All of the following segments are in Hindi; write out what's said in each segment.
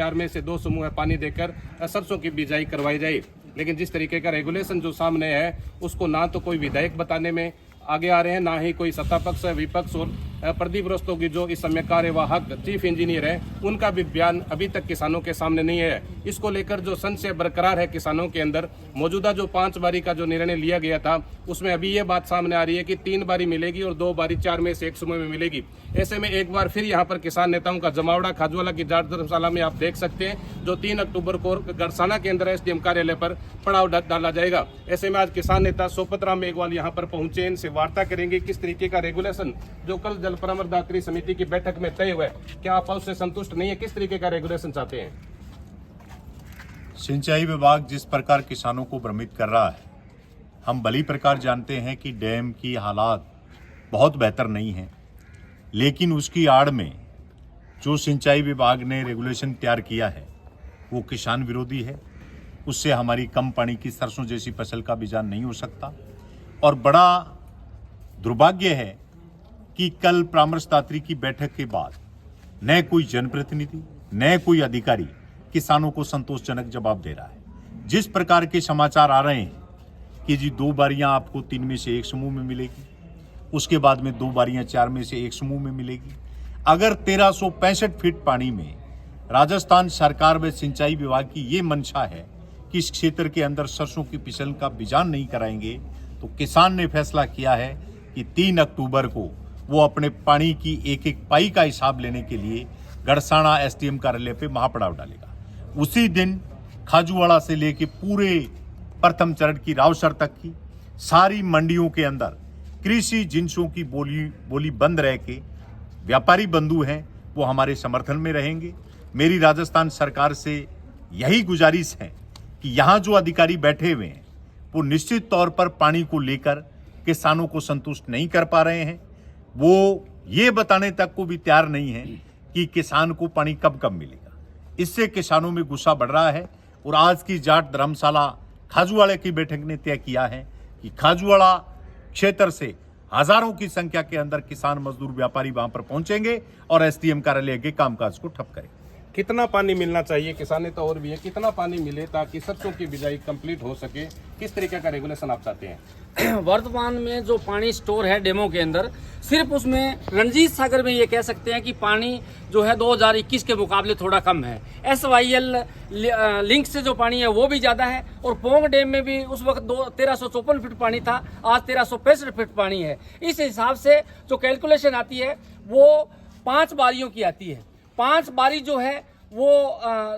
4 में से 2 समूह पानी देकर सरसों की बिजाई करवाई जाए। लेकिन जिस तरीके का रेगुलेशन जो सामने है उसको ना तो कोई विधायक बताने में आगे आ रहे हैं, ना ही कोई सत्ता पक्ष विपक्ष। और प्रदीप रस्तोगी जो इस समय कार्यवाहक चीफ इंजीनियर है उनका भी बयान अभी तक किसानों के सामने नहीं है। इसको लेकर जो संशय बरकरार है किसानों के अंदर, मौजूदा जो 5 बारी का जो निर्णय लिया गया था उसमें अभी ये बात सामने आ रही है कि 3 बारी मिलेगी और 2 बारी 4 में से 1 समूह में मिलेगी। ऐसे में एक बार फिर यहाँ पर किसान नेताओं का जमावड़ा खाजूवाला की जाट धर्मशाला में आप देख सकते हैं, जो 3 अक्टूबर को गड़साना के अंदर एसडीएम कार्यालय पर पड़ाव डाला जाएगा। ऐसे में आज किसान नेता सोपत राम मेघवाल यहाँ पर पहुंचे, इनसे वार्ता करेंगे किस तरीके का रेगुलेशन जो कल जल परामर्शदात्री समिति की बैठक में तय हुआ है, क्या आप उससे संतुष्ट नहीं है, किस तरीके का रेगुलेशन चाहते हैं। सिंचाई विभाग जिस प्रकार किसानों को भ्रमित कर रहा है, हम भली प्रकार जानते हैं कि डैम की हालात बहुत बेहतर नहीं है, लेकिन उसकी आड़ में जो सिंचाई विभाग ने रेगुलेशन तैयार किया है वो किसान विरोधी है। उससे हमारी कम पानी की सरसों जैसी फसल का बिजान नहीं हो सकता। और बड़ा दुर्भाग्य है कि कल परामर्शदात्री की बैठक के बाद न कोई जनप्रतिनिधि न कोई अधिकारी किसानों को संतोषजनक जवाब दे रहा है। जिस प्रकार के समाचार आ रहे हैं कि जी 2 बारियां आपको 3 में से 1 समूह में मिलेगी, उसके बाद में 2 बारियां 4 में से 1 समूह में मिलेगी। अगर 1365 फीट पानी में राजस्थान सरकार व सिंचाई विभाग की ये मंशा है कि इस क्षेत्र के अंदर सरसों की फिसल का बिजान नहीं कराएंगे, तो किसान ने फैसला किया है कि 3 अक्टूबर को वो अपने पानी की एक पाई का हिसाब लेने के लिए गड़साना एसडीएम कार्यालय पे महापड़ाव डालेगा। उसी दिन खाजूवाड़ा से लेके पूरे प्रथम चरण की रावसर तक की सारी मंडियों के अंदर कृषि जिंसों की बोली बंद रह के व्यापारी बंधु हैं वो हमारे समर्थन में रहेंगे। मेरी राजस्थान सरकार से यही गुजारिश है कि यहाँ जो अधिकारी बैठे हुए हैं वो निश्चित तौर पर पानी को लेकर किसानों को संतुष्ट नहीं कर पा रहे हैं। वो ये बताने तक को भी तैयार नहीं है कि किसान को पानी कब कब मिलेगा। इससे किसानों में गुस्सा बढ़ रहा है। और आज की जाट धर्मशाला खाजूवाड़ा की बैठक ने तय किया है कि खाजूवाड़ा क्षेत्र से हजारों की संख्या के अंदर किसान मजदूर व्यापारी वहां पर पहुंचेंगे और एसडीएम कार्यालय के कामकाज को ठप करेंगे। कितना पानी मिलना चाहिए, किसान नेता और भी है, कितना पानी मिले ताकि सरसों की बिजाई कंप्लीट हो सके, किस तरीके का रेगुलेशन आप चाहते हैं। वर्तमान में जो पानी स्टोर है डेमो के अंदर, सिर्फ उसमें रणजीत सागर में ये कह सकते हैं कि पानी जो है 2021 के मुकाबले थोड़ा कम है। SYL लिंक से जो पानी है वो भी ज़्यादा है। और पोंग डैम में भी उस वक्त 1354 फीट पानी था, आज 1365 फीट पानी है। इस हिसाब से जो कैलकुलेशन आती है वो 5 बारियों की आती है। 5 बारी जो है वो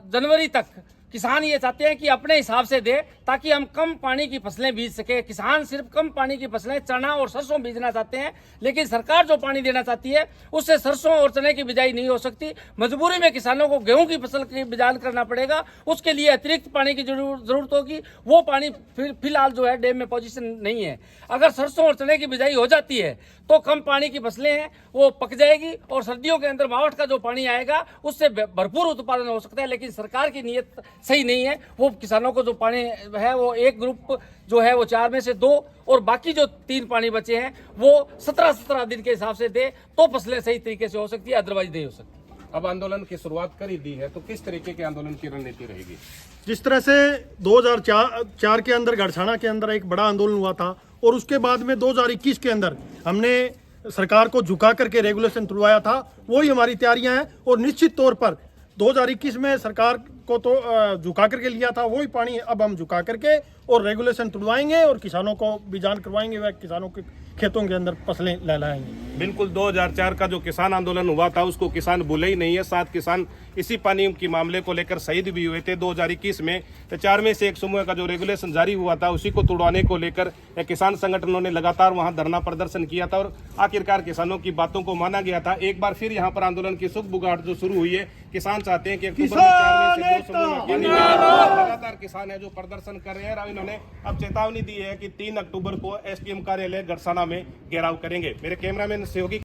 जनवरी तक किसान ये चाहते हैं कि अपने हिसाब से दे ताकि हम कम पानी की फसलें बीज सके। किसान सिर्फ कम पानी की फसलें चना और सरसों बीजना चाहते हैं, लेकिन सरकार जो पानी देना चाहती है उससे सरसों और चने की बिजाई नहीं हो सकती। मजबूरी में किसानों को गेहूं की फसल की बिजान करना पड़ेगा। उसके लिए अतिरिक्त पानी की जरूरत होगी। वो पानी फिलहाल जो है डैम में पोजीशन नहीं है। अगर सरसों और चने की बिजाई हो जाती है तो कम पानी की फसलें हैं वो पक जाएगी और सर्दियों के अंदर बावट का जो पानी आएगा उससे भरपूर उत्पादन हो सकता है। लेकिन सरकार की नीयत सही नहीं है। वो किसानों को जो पानी है वो एक ग्रुप जो है वो 4 में से 2 और बाकी जो 3 पानी बचे हैं वो 17 दिन के हिसाब से दे तो फसलें सही तरीके से हो सकती है, अदरवाइज नहीं हो सकती। अब आंदोलन की शुरुआत कर ही दी है तो किस तरीके के आंदोलन की रणनीति रहेगी। जिस तरह से 2004 के अंदर गड़साना के अंदर एक बड़ा आंदोलन हुआ था और उसके बाद में 2021 के अंदर हमने सरकार को झुका करके रेगुलेशन तुड़वाया था, वही हमारी तैयारियां हैं। और निश्चित तौर पर 2021 में सरकार को तो झुका करके लिया था, वही पानी अब हम झुका करके और रेगुलेशन तुड़वाएंगे और किसानों को बिजान करवाएंगे, वह किसानों के खेतों के अंदर फसलें लहलाएंगे। बिल्कुल 2004 का जो किसान आंदोलन हुआ था उसको किसान भूले ही नहीं है। 7 किसान इसी पानी के मामले को लेकर शहीद भी हुए थे 2021 में। तो 4 में से 1 समूह का जो रेगुलेशन जारी हुआ था उसी को तुड़वाने को लेकर किसान संगठनों ने लगातार वहां धरना प्रदर्शन किया था और आखिरकार किसानों की बातों को माना गया था। एक बार फिर यहाँ पर आंदोलन की सुगबुगाहट जो शुरू हुई है, किसान चाहते हैं कि अक्टूबर में 4 में से 2 समूह में पानी मिले। लगातार किसान है जो प्रदर्शन कर रहे हैं और इन्होंने अब चेतावनी दी है कि 3 अक्टूबर को एसडीएम कार्यालय गड़साना में घेराव करेंगे। मेरे कैमरामैन सहयोगी